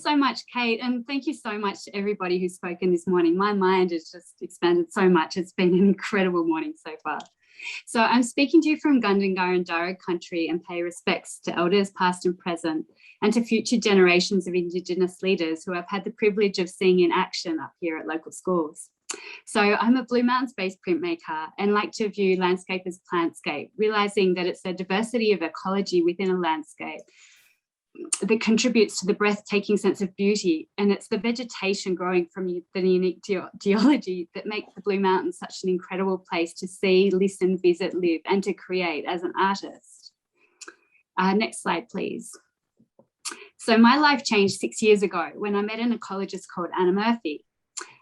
so much, Kate, and thank you so much to everybody who's spoken this morning. My mind has just expanded so much. It's been an incredible morning so far. So I'm speaking to you from Gundungurra and Darug country and pay respects to elders past and present and to future generations of Indigenous leaders who I've had the privilege of seeing in action up here at local schools. So I'm a Blue Mountains-based printmaker and like to view landscape as plantscape, realising that it's the diversity of ecology within a landscape that contributes to the breathtaking sense of beauty, and it's the vegetation growing from the unique geology that makes the Blue Mountains such an incredible place to see, listen, visit, live, and to create as an artist. Next slide, please. So my life changed 6 years ago when I met an ecologist called Anna Murphy.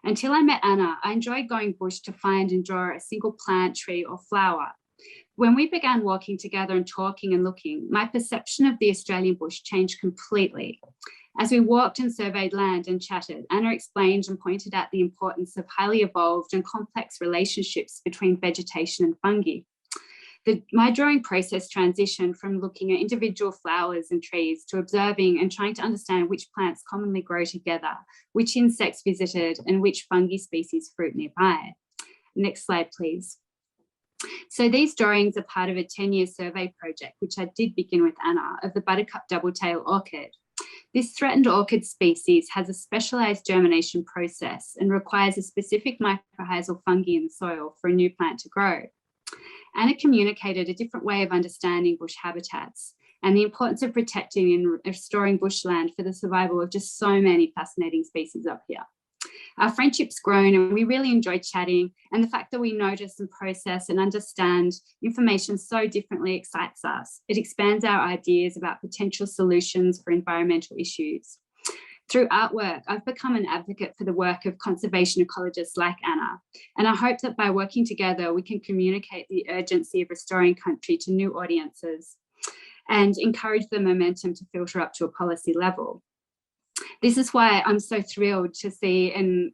Until I met Anna, I enjoyed going bush to find and draw a single plant, tree, or flower. When we began walking together and talking and looking, my perception of the Australian bush changed completely. As we walked and surveyed land and chatted, Anna explained and pointed out the importance of highly evolved and complex relationships between vegetation and fungi. My drawing process transitioned from looking at individual flowers and trees to observing and trying to understand which plants commonly grow together, which insects visited, and which fungi species fruit nearby. Next slide, please. So these drawings are part of a 10-year survey project, which I did begin with Anna, of the buttercup double-tail orchid. This threatened orchid species has a specialised germination process and requires a specific mycorrhizal fungi in the soil for a new plant to grow. Anna communicated a different way of understanding bush habitats and the importance of protecting and restoring bushland for the survival of just so many fascinating species up here. Our friendship's grown and we really enjoy chatting, and the fact that we notice and process and understand information so differently excites us. It expands our ideas about potential solutions for environmental issues. Through artwork, I've become an advocate for the work of conservation ecologists like Anna, and I hope that by working together, we can communicate the urgency of restoring country to new audiences and encourage the momentum to filter up to a policy level. This is why I'm so thrilled to see and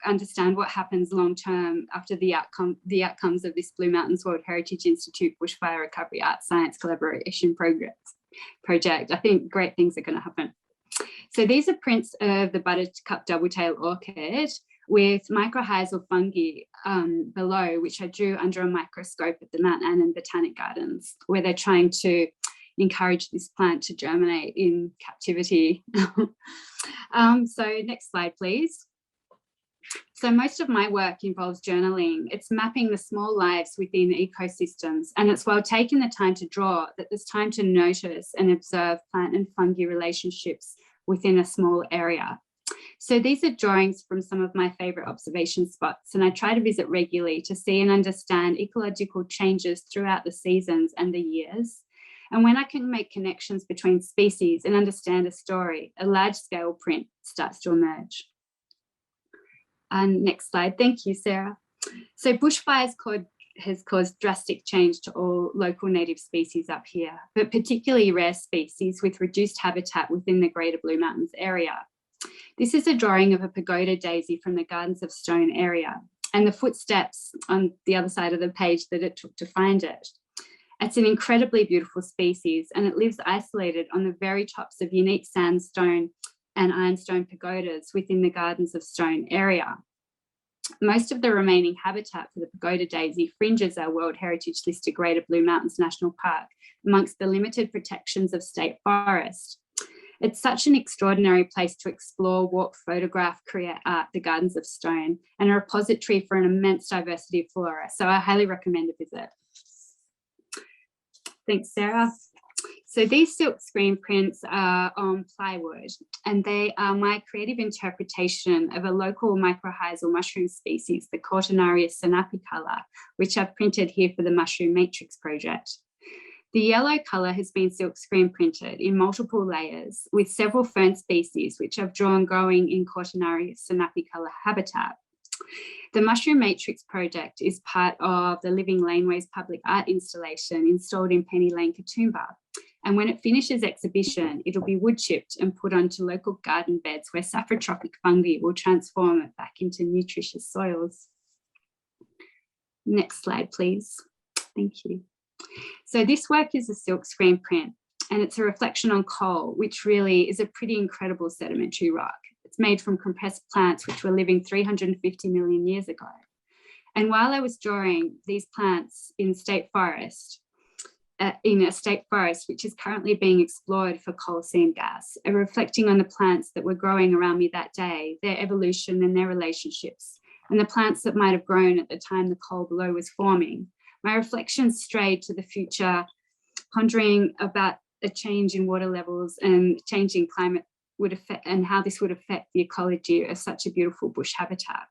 understand what happens long term after the outcomes of this Blue Mountains World Heritage Institute Bushfire Recovery Art Science Collaboration project. I think great things are going to happen. So these are prints of the buttercup double-tail orchid with mycorrhizal fungi below, which I drew under a microscope at the Mount Annan Botanic Gardens, where they're trying to encourage this plant to germinate in captivity. So next slide, please. So most of my work involves journaling. It's mapping the small lives within ecosystems, and it's while taking the time to draw that there's time to notice and observe plant and fungi relationships within a small area. So these are drawings from some of my favourite observation spots, and I try to visit regularly to see and understand ecological changes throughout the seasons and the years. And when I can make connections between species and understand a story, a large-scale print starts to emerge. Next slide. Thank you, Sarah. So bushfires has caused drastic change to all local native species up here, but particularly rare species with reduced habitat within the Greater Blue Mountains area. This is a drawing of a pagoda daisy from the Gardens of Stone area and the footsteps on the other side of the page that it took to find it. It's an incredibly beautiful species, and it lives isolated on the very tops of unique sandstone and ironstone pagodas within the Gardens of Stone area. Most of the remaining habitat for the pagoda daisy fringes our World Heritage listed Greater Blue Mountains National Park amongst the limited protections of state forest. It's such an extraordinary place to explore, walk, photograph, create art, the Gardens of Stone, and a repository for an immense diversity of flora. So I highly recommend a visit. Thanks, Sarah. So these silk screen prints are on plywood, and they are my creative interpretation of a local mycorrhizal mushroom species, the Cortinarius sinapicolor, which I've printed here for the Mushroom Matrix project. The yellow colour has been silk screen printed in multiple layers with several fern species, which I've drawn growing in Cortinarius sinapicolor habitat. The Mushroom Matrix project is part of the Living Laneways public art installation installed in Penny Lane, Katoomba. And when it finishes exhibition, it'll be wood chipped and put onto local garden beds where saprotropic fungi will transform it back into nutritious soils. Next slide, please. Thank you. So this work is a silk screen print. and it's a reflection on coal, which really is a pretty incredible sedimentary rock. It's made from compressed plants which were living 350 million years ago. And while I was drawing these plants in a state forest, which is currently being explored for coal seam gas, and reflecting on the plants that were growing around me that day, their evolution and their relationships, and the plants that might have grown at the time the coal below was forming, my reflections strayed to the future, pondering about a change in water levels and changing climate would affect, and how this would affect the ecology of such a beautiful bush habitat.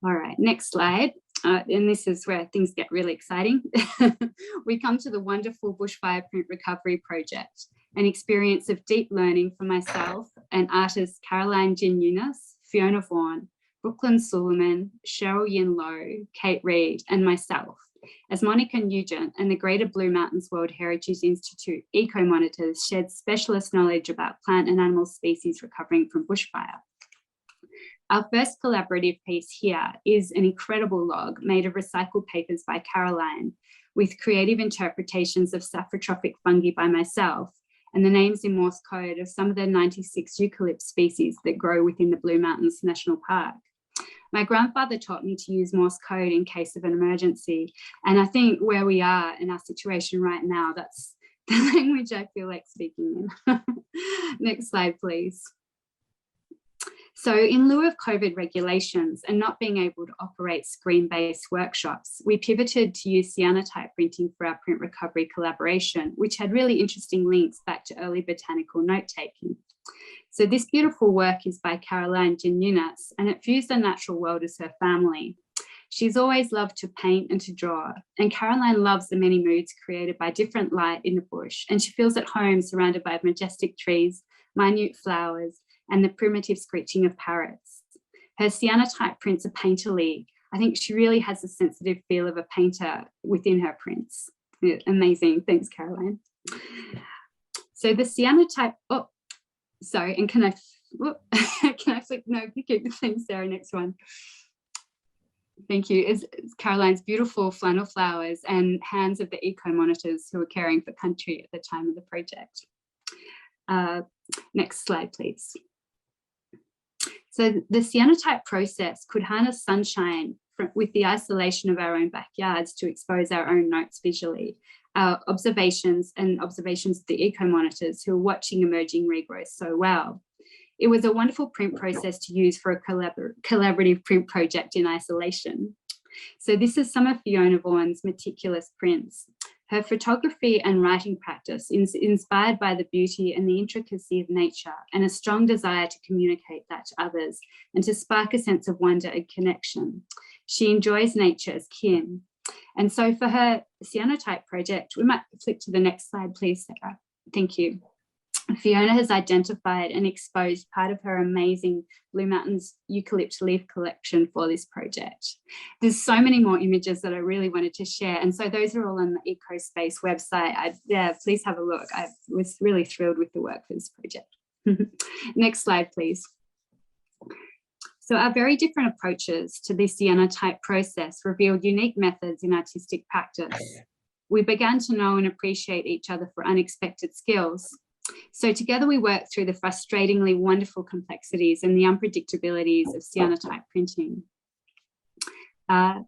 All right, next slide. And this is where things get really exciting. We come to the wonderful Bushfire Print Recovery Project, an experience of deep learning for myself and artists Caroline Ginatz, Fiona Vaughan, Brooklyn Sullivan, Cheryl Yin Lowe, Kate Reed, and myself, as Monica Nugent and the Greater Blue Mountains World Heritage Institute eco-monitors shared specialist knowledge about plant and animal species recovering from bushfire. Our first collaborative piece here is an incredible log made of recycled papers by Caroline, with creative interpretations of saprotrophic fungi by myself, and the names in Morse code of some of the 96 eucalypt species that grow within the Blue Mountains National Park. My grandfather taught me to use Morse code in case of an emergency, and I think where we are in our situation right now, that's the language I feel like speaking in. Next slide, please. So in lieu of COVID regulations and not being able to operate screen-based workshops, we pivoted to use cyanotype printing for our print recovery collaboration, which had really interesting links back to early botanical note-taking. So this beautiful work is by Caroline Ginatz, and it views the natural world as her family. She's always loved to paint and to draw, and Caroline loves the many moods created by different light in the bush, and she feels at home surrounded by majestic trees, minute flowers, and the primitive screeching of parrots. Her cyanotype prints are painterly. I think she really has the sensitive feel of a painter within her prints. Yeah, amazing, thanks Caroline. So the cyanotype, and can I flick, no, keep the thing, Sarah, next one. Thank you. It's Caroline's beautiful flannel flowers and hands of the eco-monitors who were caring for country at the time of the project. Next slide, please. So the cyanotype process could harness sunshine with the isolation of our own backyards to expose our own notes visually, our observations and observations of the eco-monitors who are watching emerging regrowth so well. It was a wonderful print process to use for a collaborative print project in isolation. So this is some of Fiona Vaughan's meticulous prints. Her photography and writing practice is inspired by the beauty and the intricacy of nature and a strong desire to communicate that to others and to spark a sense of wonder and connection. She enjoys nature as kin. And so for her cyanotype project, we might flick to the next slide, please, Sarah. Thank you. Fiona has identified and exposed part of her amazing Blue Mountains eucalypt leaf collection for this project. There's so many more images that I really wanted to share, and so those are all on the EcoSpace website. Please have a look. I was really thrilled with the work for this project. Next slide, please. So our very different approaches to this cyanotype process revealed unique methods in artistic practice. We began to know and appreciate each other for unexpected skills. So together we worked through the frustratingly wonderful complexities and the unpredictabilities of cyanotype printing. And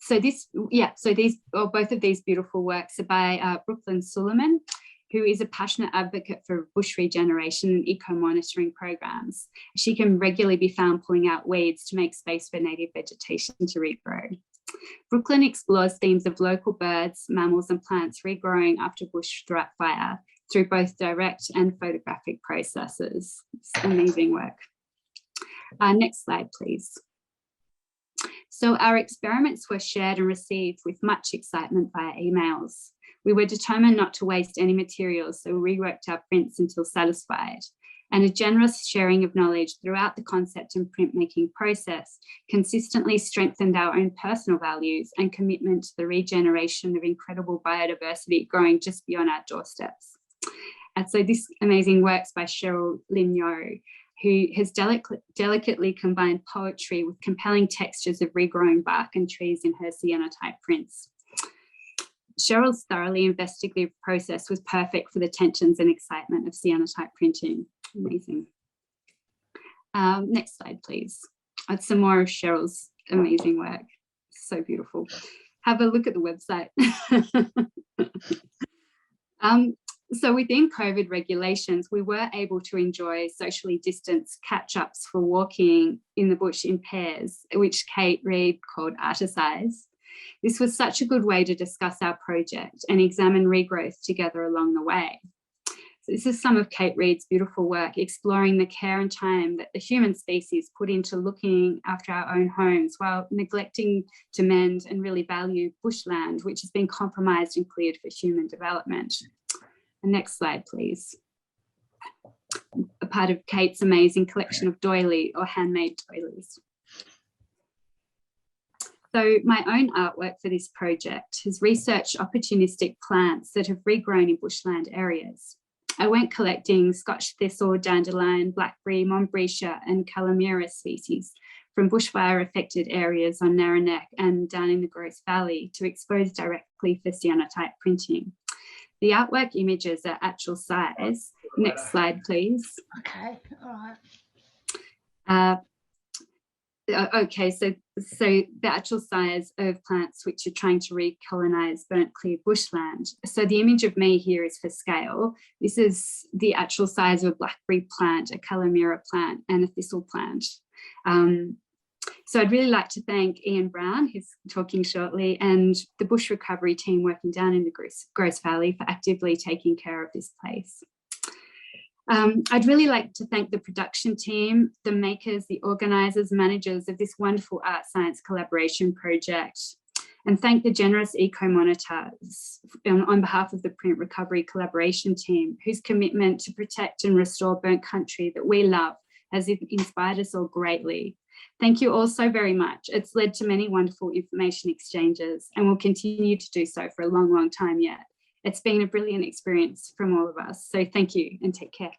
so both of these beautiful works are by Brooklyn Sullivan, who is a passionate advocate for bush regeneration and eco-monitoring programs. She can regularly be found pulling out weeds to make space for native vegetation to regrow. Brooklyn explores themes of local birds, mammals, and plants regrowing after bush fire through both direct and photographic processes. It's amazing work. Next slide, please. So our experiments were shared and received with much excitement via emails. We were determined not to waste any materials, so we reworked our prints until satisfied. And a generous sharing of knowledge throughout the concept and printmaking process consistently strengthened our own personal values and commitment to the regeneration of incredible biodiversity growing just beyond our doorsteps. And so this amazing work's by Cheryl Yin Lowe, who has delicately combined poetry with compelling textures of regrowing bark and trees in her cyanotype prints. Cheryl's thoroughly investigative process was perfect for the tensions and excitement of cyanotype printing. Amazing. Next slide, please. That's some more of Cheryl's amazing work. So beautiful. Have a look at the website. So within COVID regulations, we were able to enjoy socially distanced catch-ups for walking in the bush in pairs, which Kate Reid called Artisize. This was such a good way to discuss our project and examine regrowth together along the way. So this is some of Kate Reid's beautiful work, exploring the care and time that the human species put into looking after our own homes while neglecting to mend and really value bushland, which has been compromised and cleared for human development. And next slide, please. A part of Kate's amazing collection of doily or handmade doilies. So my own artwork for this project has researched opportunistic plants that have regrown in bushland areas. I went collecting Scotch thistle, dandelion, blackberry, Montbretia and Calamira species from bushfire affected areas on Narra Neck and down in the Grose Valley to expose directly for cyanotype printing. The artwork images are actual size. Next slide, please. Okay, all right. Okay, so the actual size of plants which are trying to recolonize burnt cleared bushland. So the image of me here is for scale. This is the actual size of a blackberry plant, a Calamira plant and a thistle plant. So I'd really like to thank Ian Brown, who's talking shortly, and the bush recovery team working down in the Grose Valley for actively taking care of this place. I'd really like to thank the production team, the makers, the organisers, managers of this wonderful art science collaboration project, and thank the generous eco-monitors on behalf of the Print Recovery Collaboration team, whose commitment to protect and restore burnt country that we love has inspired us all greatly. Thank you all so very much. It's led to many wonderful information exchanges and will continue to do so for a long, long time yet. It's been a brilliant experience from all of us. So thank you and take care.